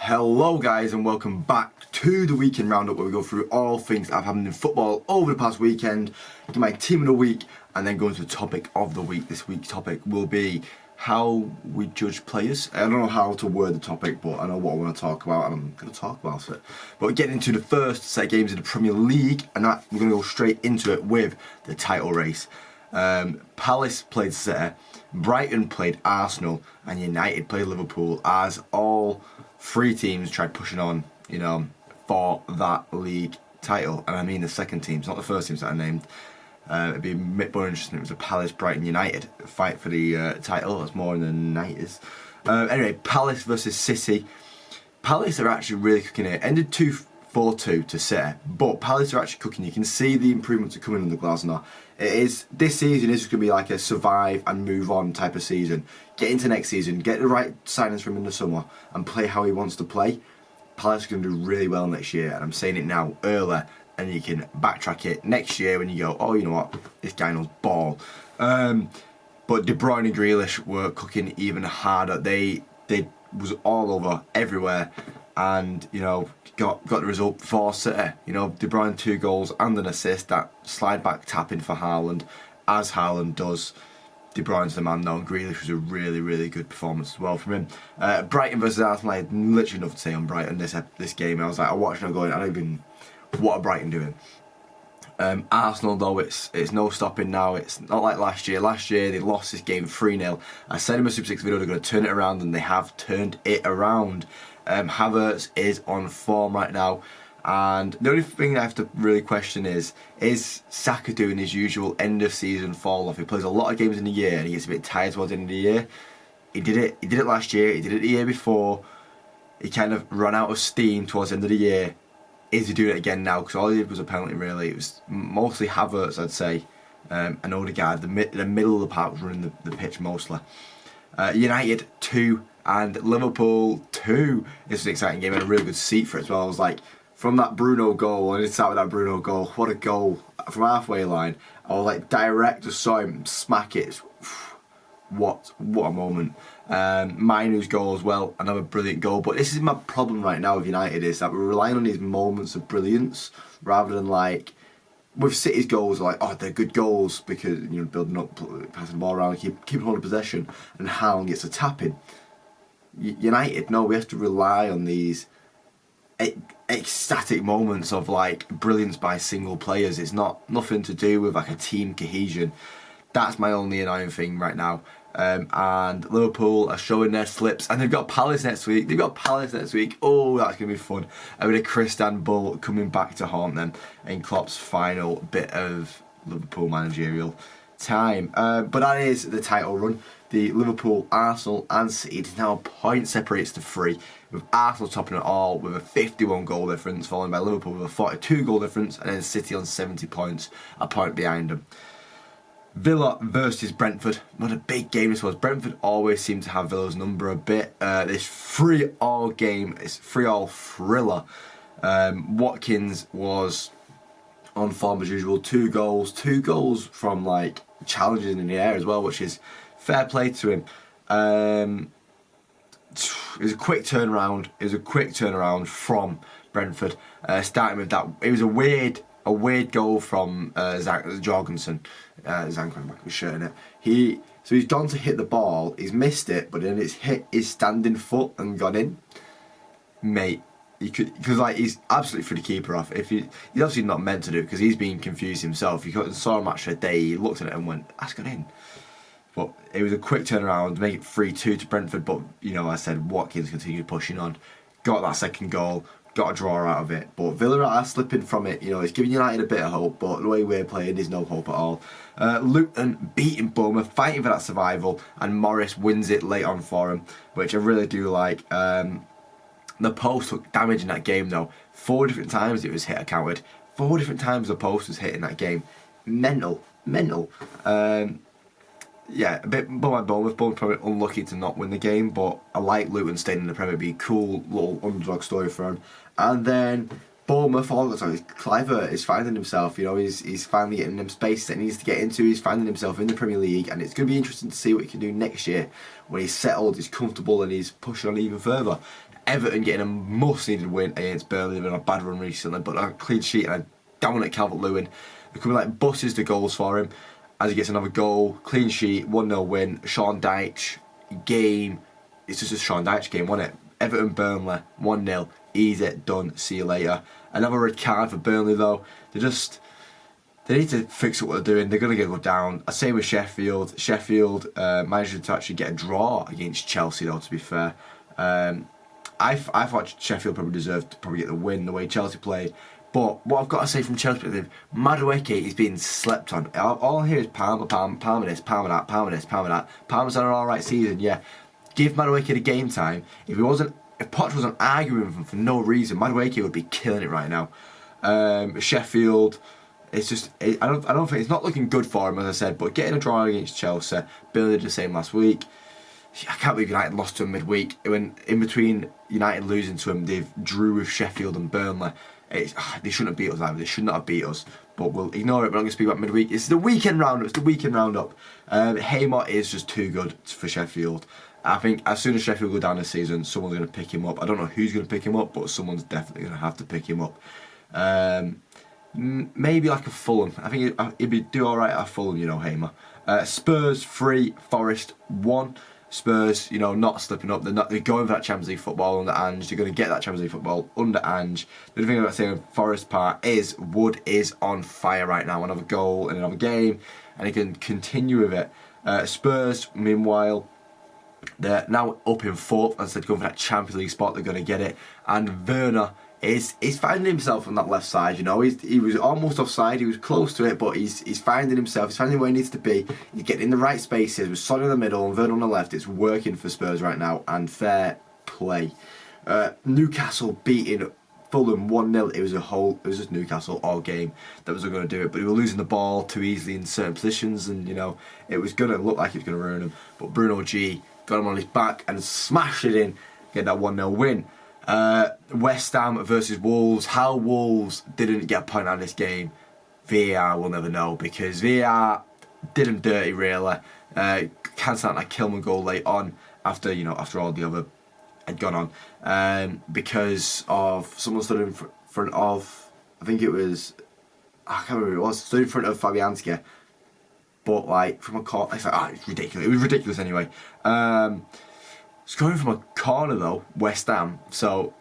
Hello guys and welcome back to the weekend roundup where we go through all things that have happened in football over the past weekend, get my team of the week and then go into the topic of the week. This week's topic will be how we judge players. I don't know how to word the topic, but I know what I want to talk about and I'm going to talk about it. But getting into the first set of games in the Premier League, and that we're going to go straight into it with the title race. Palace played City, Brighton played Arsenal and United played Liverpool as all three teams tried pushing on, for that league title. And I mean the second teams, not the first teams that I named. It'd be a bit more interesting. It was a Palace, Brighton, United fight for the title. That's more in the 90s. Anyway, Palace versus City. Palace are actually really cooking it. Ended 2-4-2 to City, but Palace are actually cooking. You can see the improvements are coming under Glasner. This season is going to be like a survive and move on type of season. Get into next season, get the right signings from him in the summer and play how he wants to play. Palace are going to do really well next year, and I'm saying it now early, and you can backtrack it next year when you go, oh, you know what, this guy knows ball. But De Bruyne and Grealish were cooking even harder. They was all over everywhere, and got the result for City. De Bruyne 2 goals and an assist, that slide back tapping for Haaland, as Haaland does. De Bruyne's the man now, and Grealish was a really, really good performance as well from him. Brighton versus Arsenal, I had literally nothing to say on Brighton this game. I was like, I watched it going, what are Brighton doing? Arsenal though, it's no stopping now. It's not like last year. Last year they lost this game 3-0. I said in my Super 6 video they're going to turn it around, and they have turned it around. Havertz is on form right now, and the only thing I have to really question is Saka doing his usual end of season fall off? He plays a lot of games in the year and he gets a bit tired towards the end of the year. He did it last year, he did it the year before. He kind of ran out of steam towards the end of the year. Is he doing it again now? Because all he did was a penalty really. It was mostly Havertz, I'd say, and Odegaard. The middle of the park was running the pitch mostly. United 2 and Liverpool 2. This was an exciting game. I had a really good seat for it as well. I was like, from that Bruno goal, I did start with that Bruno goal. What a goal from halfway line. I was like direct, just saw him smack it. What a moment. Mainu's goal as well, another brilliant goal. But this is my problem right now with United, is that we're relying on these moments of brilliance rather than like with City's goals, like, oh, they're good goals because building up, passing the ball around, keeping hold of possession, and Haaland gets a tapping. United, no, we have to rely on these ecstatic moments of like brilliance by single players. It's nothing to do with like a team cohesion. That's my only annoying thing right now. And Liverpool are showing their slips, and they've got Palace next week. Oh, that's going to be fun. And with a Christian Bull coming back to haunt them in Klopp's final bit of Liverpool managerial time. But that is the title run. The Liverpool, Arsenal and City is now a point separates to 3, with Arsenal topping it all with a 51 goal difference, followed by Liverpool with a 42 goal difference, and then City on 70 points, a point behind them. Villa versus Brentford. What a big game this was. Brentford always seem to have Villa's number a bit. This 3-3 game, it's 3-3 thriller. Watkins was on form as usual. 2 goals from like challenges in the air as well, which is fair play to him. It was a quick turnaround from Brentford. Starting with that, it was a weird goal from Jorgensen. Zank back with shirt in it. He's gone to hit the ball, he's missed it, but then it's hit his standing foot and gone in. Mate, because like he's absolutely threw the keeper off. He's obviously not meant to do it because he's been confused himself. You saw him match a day, he looked at it and went, that's gone in. But it was a quick turnaround to make it 3-2 to Brentford. But I said Watkins continued pushing on, got that second goal, got a draw out of it. But Villa are slipping from it. It's giving United a bit of hope, but the way we're playing, there's no hope at all. Luton beating Bournemouth, fighting for that survival, and Morris wins it late on for him, which I really do like. The post took damage in that game though. 4 different times it was hit, accounted. 4 different times the post was hit in that game. Mental. Yeah, a bit by Bournemouth. Bournemouth probably unlucky to not win the game, but I like Luton staying in the Premier. It'd be a cool little underdog story for him. And then Bournemouth, Cliver is finding himself. He's finally getting them space that he needs to get into. He's finding himself in the Premier League, and it's going to be interesting to see what he can do next year when he's settled, he's comfortable, and he's pushing on even further. Everton getting a must-needed win against Burnley. They've been on a bad run recently, but a clean sheet and a dominant Calvert-Lewin. They're coming like buses to goals for him as he gets another goal. Clean sheet, 1-0 win. Sean Dyche game. It's just a Sean Dyche game, wasn't it? Everton Burnley, 1-0. Easy, done, see you later. Another red card for Burnley though. They need to fix what they're doing. They're going to go down. I say with Sheffield. Sheffield managed to actually get a draw against Chelsea though, to be fair. I thought Sheffield probably deserved to probably get the win the way Chelsea played. But what I've got to say from Chelsea perspective, Madueke is being slept on. All I hear is Palmer this, Palmer that, Palmer this, Palmer that. Palmer's had an alright season, yeah. Give Madueke the game time. If Poch wasn't arguing with him for no reason, Madueke would be killing it right now. Sheffield, it's just I don't think it's not looking good for him, as I said. But getting a draw against Chelsea, Burnley did the same last week. I can't believe United lost to him midweek. When in between United losing to him, they've drew with Sheffield and Burnley. They shouldn't have beat us either. They should not have beat us. But we'll ignore it. We're not going to speak about midweek. It's the weekend roundup. It's the weekend roundup. Hamer is just too good for Sheffield. I think as soon as Sheffield go down this season, someone's going to pick him up. I don't know who's going to pick him up, but someone's definitely going to have to pick him up. Maybe like a Fulham. I think he'd do all right at Fulham, Hamer. Spurs 3, Forest 1. Spurs, not slipping up. They're going for that Champions League football under Ange. They're going to get that Champions League football under Ange. The other thing about saying Forest part is Wood is on fire right now. Another goal in another game, and he can continue with it. Spurs, meanwhile, they're now up in fourth. As I said, going for that Champions League spot, they're going to get it. And Werner he's finding himself on that left side. He was almost offside. He was close to it, but he's finding himself. He's finding where he needs to be. He's getting in the right spaces. With Son in the middle and Werner on the left. It's working for Spurs right now, and fair play. Newcastle beating Fulham 1-0. It was just Newcastle all game that was going to do it, but they were losing the ball too easily in certain positions, and it was going to look like it was going to ruin them. But Bruno G got him on his back and smashed it in, get that 1-0 win. West Ham versus Wolves. How Wolves didn't get a point out of this game, VAR will never know, because VAR did him dirty really. Cancelled that Kilman goal late on after all the other had gone on, because of someone stood in front of, I think it was, I can't remember who it was, stood in front of Fabianski, but like from a corner. It's ridiculous. It was ridiculous anyway. Scoring from a corner though, West Ham. So,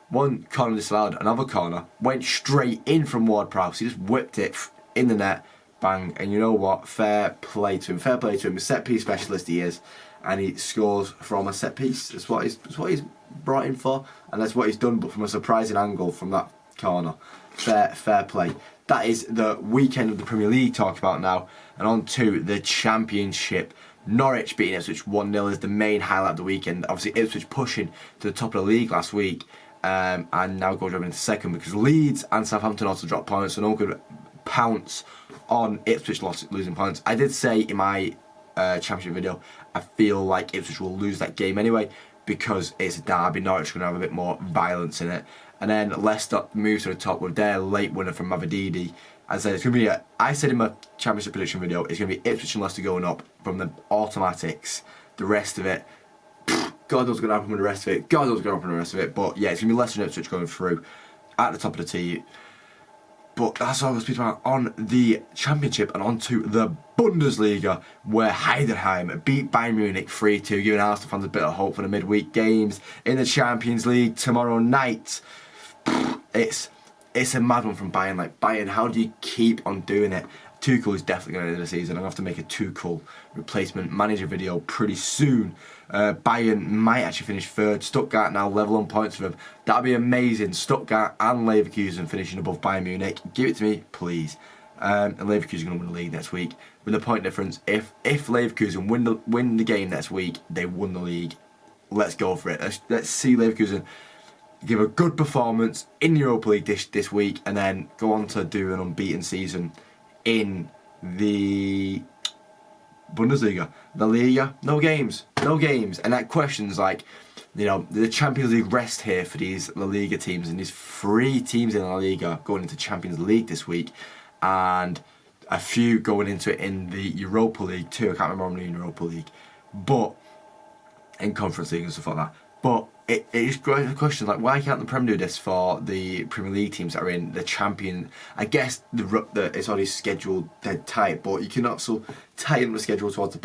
one corner disallowed, another corner went straight in from Ward-Prowse. He just whipped it in the net, bang. And you know what? Fair play to him. Fair play to him. A set piece specialist he is, and he scores from a set piece. That's what he's brought in for, and that's what he's done. But from a surprising angle from that corner. Fair play. That is the weekend of the Premier League talked about now, and on to the Championship. Norwich beating Ipswich 1-0 is the main highlight of the weekend. Obviously Ipswich pushing to the top of the league last week, and now go dropping into second because Leeds and Southampton also dropped points, so no one could pounce on Ipswich losing points. I did say in my Championship video, I feel like Ipswich will lose that game anyway because it's a derby. Norwich are going to have a bit more violence in it. And then Leicester moves to the top with their late winner from Mavididi. I said it's going to be I said in my Championship prediction video, it's going to be Ipswich and Leicester going up from the automatics. The rest of it, God knows what's going to happen with the rest of it. God knows what's going to happen with the rest of it. But yeah, it's going to be Leicester and Ipswich going through at the top of the tee. But that's all I was speaking about on the Championship, and on to the Bundesliga, where Heidenheim beat Bayern Munich 3-2, giving Arsenal fans a bit of hope for the midweek games in the Champions League tomorrow night. It's a mad one from Bayern. Like, Bayern, how do you keep on doing it? Tuchel is definitely going to end the season. I'm going to have to make a Tuchel replacement manager video pretty soon. Bayern might actually finish third. Stuttgart now level on points with them. That'd be amazing. Stuttgart and Leverkusen finishing above Bayern Munich. Give it to me, please. And Leverkusen are going to win the league next week with a point difference. If Leverkusen win the game next week, they won the league. Let's go for it. Let's see Leverkusen give a good performance in the Europa League this week, and then go on to do an unbeaten season in the Bundesliga. La Liga, no games. And that questions like, the Champions League rest here for these La Liga teams, and these 3 teams in La Liga going into Champions League this week, and a few going into it in the Europa League too. I can't remember how many in Europa League, but in Conference League and stuff like that. But it is growing a question like, why can't the Prem do this for the Premier League teams that are in the champion? I guess it's already scheduled dead tight, but you can also tighten the schedule towards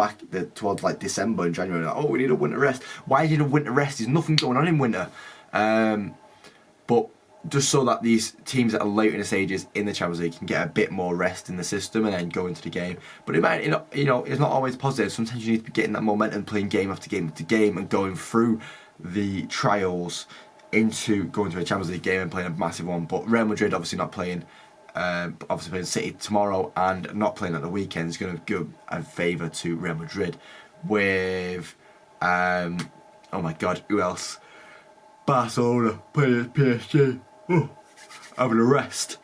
towards like December and January. Like, oh, we need a winter rest. Why do you need a winter rest? There's nothing going on in winter. But just so that these teams that are later in the stages in the Champions League can get a bit more rest in the system and then go into the game. But it might, it's not always positive. Sometimes you need to be getting that momentum, playing game after game after game, and going through the trials into going to a Champions League game and playing a massive one. But Real Madrid obviously not playing, obviously playing City tomorrow and not playing at the weekend is going to give a favour to Real Madrid with, oh my God, who else? Barcelona playing PSG. Oh, having a rest.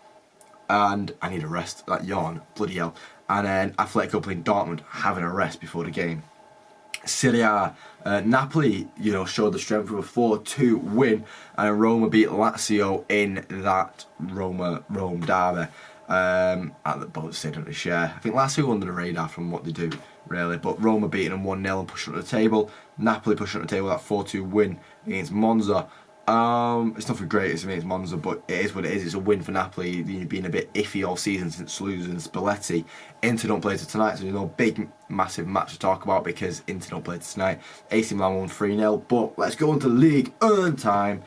And I need a rest, that yawn, bloody hell. And then Atletico playing Dortmund, having a rest before the game. Serie A, Napoli, showed the strength of a 4-2 win, and Roma beat Lazio in that Rome derby at the boat stadium to share. I think Lazio under the radar from what they do, really, but Roma beating them 1-0 and pushing up the table. Napoli pushing up the table, that 4-2 win against Monza. It's nothing great against Monza, but it is what it is. It's a win for Napoli. They've been a bit iffy all season since losing Spalletti. Inter don't play tonight, so there's no big, massive match to talk about because Inter don't play tonight. AC Milan won 3-0, but let's go into League time.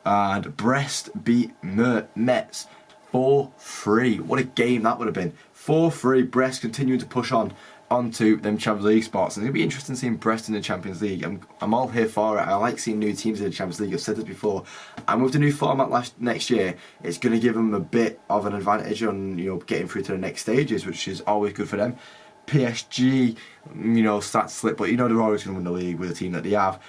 And Brest beat Metz 4-3. What a game that would have been. 4-3. Brest continuing to push onto them Champions League spots, and it's going to be interesting seeing Brest in the Champions League. I'm all here for it. I like seeing new teams in the Champions League. I've said this before, and with the new format next year, it's going to give them a bit of an advantage on getting through to the next stages, which is always good for them. PSG, start to slip, but they're always going to win the league with the team that they have.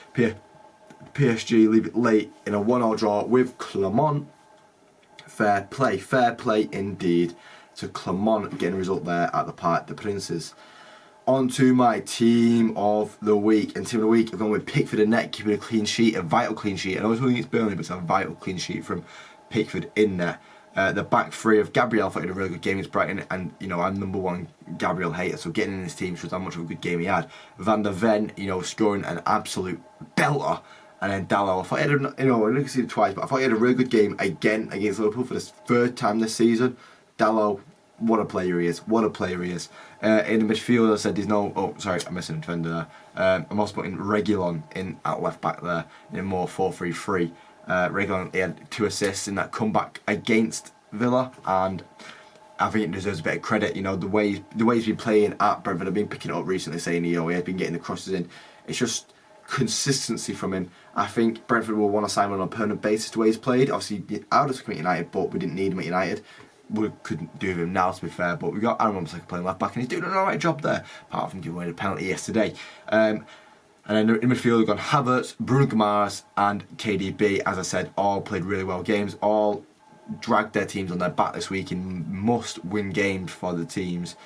PSG leave it late in a 1-1 draw with Clermont. Fair play indeed to Clermont getting a result there at the Parc des Princes. On to my team of the week. And team of the week, I've gone with Pickford and net, keeping a clean sheet, a vital clean sheet. I know it's only against Burnley, but it's a vital clean sheet from Pickford in there. The back three of Gabriel, I thought he had a really good game against Brighton, and I'm number one Gabriel hater, so getting in his team shows how much of a good game he had. Van der Ven, scoring an absolute belter. And then Dalot, I thought he had, I didn't see it twice, but I thought he had a really good game again against Liverpool for the third time this season. Dalot, what a player he is. In the midfield, I said there's no... Oh, sorry, I'm missing a defender there. I'm also putting Reguilon in at left back there in a more 4-3-3. Reguilon, he had 2 assists in that comeback against Villa, and I think it deserves a bit of credit. The way he's been playing at Brentford, I've been picking it up recently, saying he has been getting the crosses in. It's just consistency from him. I think Brentford will want to sign him on a permanent basis the way he's played. Obviously, out of United, but we didn't need him at United. We couldn't do with him now, to be fair, but we got Aaron Ramsey playing left back, and he's doing an alright job there, apart from giving away the penalty yesterday. And then in midfield, we've got Havertz, Bruno Guimaraes, and KDB. As I said, all played really well games, all dragged their teams on their back this week in must-win games for the teams.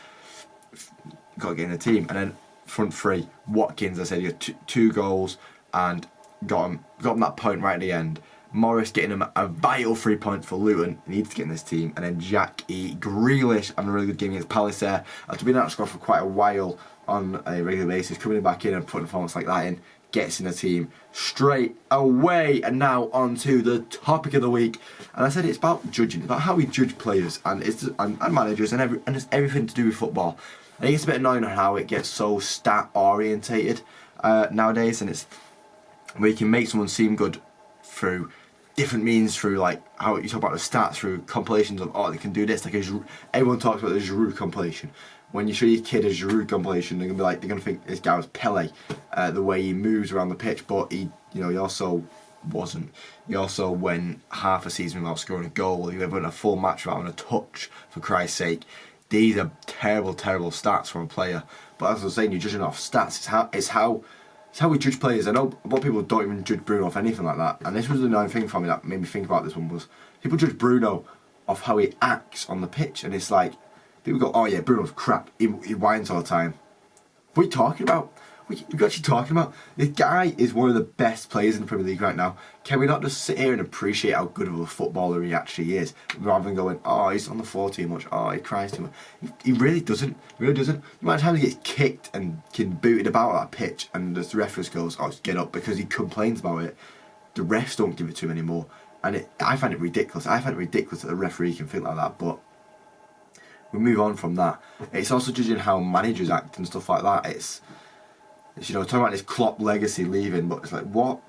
Got to get in the team. And then front three, Watkins, I said, he had 2 goals and got him that point right at the end. Morris getting him a vital 3 points for Luton. He needs to get in this team. And then Jack E. Grealish having a really good game against Palace there. After being out of squad for quite a while on a regular basis, coming back in and putting a performance like that in, gets in the team straight away. And now on to the topic of the week. And I said it's about judging. It's about how we judge players and managers and it's everything to do with football. I think it's a bit annoying how it gets so stat orientated nowadays, and it's where you can make someone seem good through different means, through like how you talk about the stats, through compilations of they can do this. Like everyone talks about the Giroud compilation. When you show your kid a Giroud compilation, they're gonna think this guy was Pele, the way he moves around the pitch. But he also wasn't. He also went half a season without scoring a goal. He went a full match without having a touch. For Christ's sake, these are terrible stats from a player. But as I was saying, you're judging off stats. It's how we judge players. I know a lot of people don't even judge Bruno off anything like that. And this was the annoying thing for me that made me think about this one was people judge Bruno off how he acts on the pitch. And it's like, people go, oh yeah, Bruno's crap. He whines all the time. What are you talking about? What are you actually talking about? This guy is one of the best players in the Premier League right now. Can we not just sit here and appreciate how good of a footballer he actually is, rather than going, oh, he's on the floor too much, oh, he cries too much. He really doesn't. He really doesn't. The amount of times he gets kicked and booted about that pitch, and the referee goes, oh, just get up, because he complains about it. the refs don't give it to him anymore. And I find it ridiculous. I find it ridiculous that the referee can think like that, but we move on from that. It's also judging how managers act and stuff like that. It's you know, talking about this Klopp legacy leaving, but it's like, what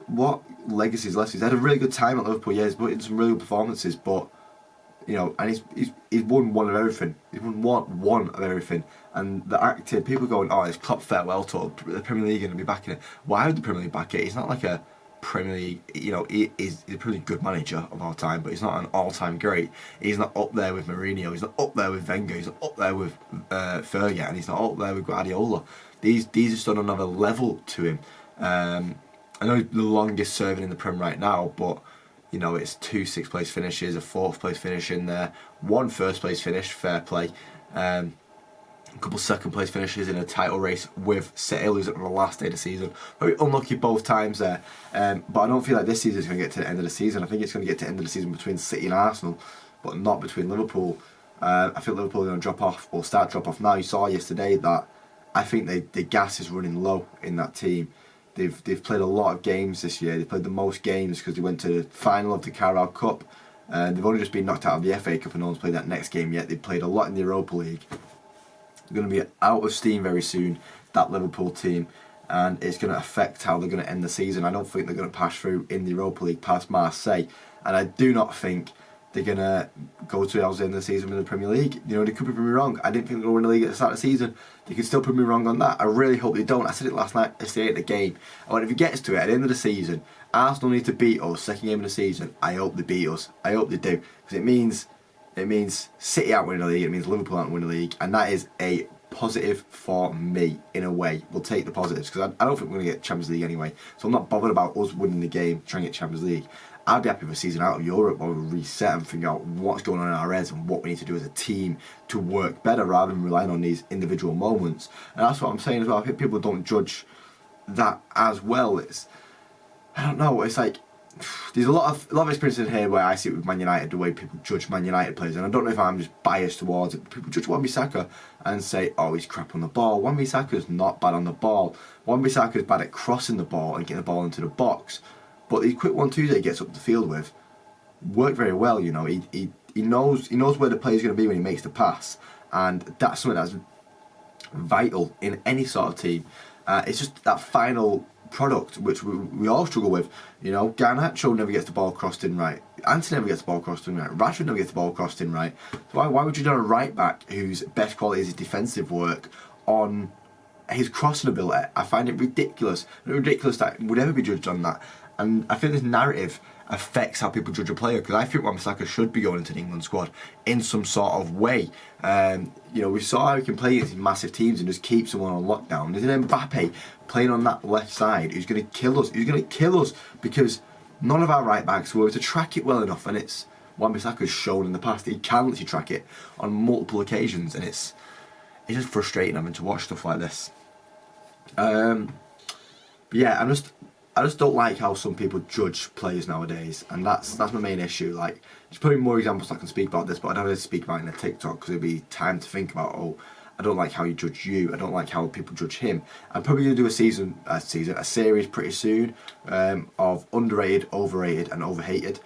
legacy is left? He's had a really good time at Liverpool, yeah, he's put in some really good performances, but, you know, and he's won one of everything. He's won one of everything. And the acting, people going, oh, it's Klopp farewell tour, the Premier League going to be backing it. Why would the Premier League back it? He's not like a Premier League, you know, he's a pretty good manager of our time, but he's not an all-time great. He's not up there with Mourinho, he's not up there with Wenger, he's not up there with Fergie, and he's not up there with Guardiola. These are still on another level to him. I know he's the longest serving in the Prem right now, but you know, it's 2 6th-place finishes, a 4th-place finish in there, 1 1st-place finish, fair play. A couple 2nd-place finishes in a title race with City losing on the last day of the season. Very unlucky both times there. But I don't feel like this season is going to get to the end of the season. I think it's going to get to the end of the season between City and Arsenal, but not between Liverpool. I think Liverpool are going to drop off, or start drop off now. You saw yesterday that I think the gas is running low in that team. They've played a lot of games this year. They played the most games because they went to the final of the Carabao Cup. They've only just been knocked out of the FA Cup and no one's played that next game yet. They've played a lot in the Europa League. They're going to be out of steam very soon, that Liverpool team, and it's going to affect how they're going to end the season. I don't think they're going to pass through in the Europa League past Marseille, and I do not think they're going to go to the end of the season in the Premier League. You know, they could prove me wrong. I didn't think they were going to win the league at the start of the season. They could still prove me wrong on that. I really hope they don't. I said it last night, yesterday at the game. And if it gets to it, at the end of the season, Arsenal need to beat us, second game of the season. I hope they beat us. I hope they do. Because it means City aren't winning the league, it means Liverpool aren't winning the league. And that is a positive for me, in a way. We'll take the positives, because I don't think we're going to get Champions League anyway. So I'm not bothered about us winning the game, trying to get Champions League. I'd be happy with a season out of Europe where we reset and figure out what's going on in our heads and what we need to do as a team to work better rather than relying on these individual moments. And that's what I'm saying as well. I think people don't judge that as well. I don't know, it's like there's a lot of experience in here where I see it with Man United, the way people judge Man United players, and I don't know if I'm just biased towards it. People judge Wan-Bissaka and say, oh, he's crap on the ball. Wan-Bissaka's not bad on the ball. Wan-Bissaka's bad at crossing the ball and getting the ball into the box. But these quick 1-2s that he gets up the field with work very well. You know, he knows where the player's going to be when he makes the pass, and that's something that's vital in any sort of team. It's just that final product which we all struggle with. You know, Garnacho never gets the ball crossed in right. Anthony never gets the ball crossed in right. Rashford never gets the ball crossed in right. So why would you do a right back whose best quality is his defensive work on his crossing ability? I find it ridiculous. Ridiculous that would ever be judged on that. And I think this narrative affects how people judge a player, because I think Wan-Bissaka should be going into the England squad in some sort of way. You know, we saw how he can play against massive teams and just keep someone on lockdown. There's an Mbappe playing on that left side who's going to kill us. He's going to kill us because none of our right backs were able to track it well enough, and it's Wan-Bissaka's shown in the past that he can literally track it on multiple occasions, and it's just frustrating having to watch stuff like this. But yeah, I just don't like how some people judge players nowadays, and that's my main issue. Like, there's probably more examples I can speak about this, but I don't have to speak about it in a TikTok because it'll be time to think about, oh, I don't like how you judge you, I don't like how people judge him. I'm probably going to do a series pretty soon of underrated, overrated and overhated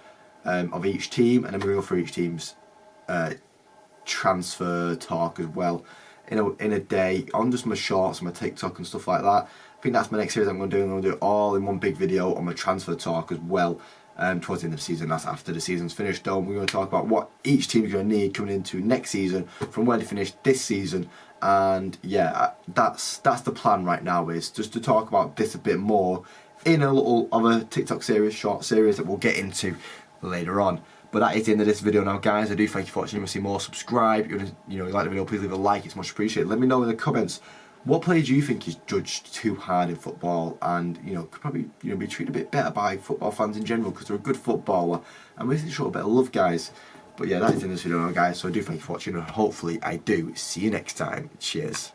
of each team, and then we're going to go through each team's transfer talk as well in a day on just my shorts, my TikTok and stuff like that. I think that's my next series I'm going to do. I'm going to do it all in one big video on my transfer talk as well towards the end of the season. That's after the season's finished though. We're going to talk about what each team is going to need coming into next season from where they finished this season. And yeah, that's the plan right now, is just to talk about this a bit more in a little of a TikTok series, short series that we'll get into later on. But that is the end of this video now, guys. I do thank you for watching. If you want to see more, subscribe. If you like the video, please leave a like. It's much appreciated. Let me know in the comments, what player do you think is judged too hard in football, and could probably be treated a bit better by football fans in general, because they're a good footballer and we need to show a bit of love, guys. But yeah, that is in this video now, guys. So I do thank you for watching, and hopefully I do see you next time. Cheers.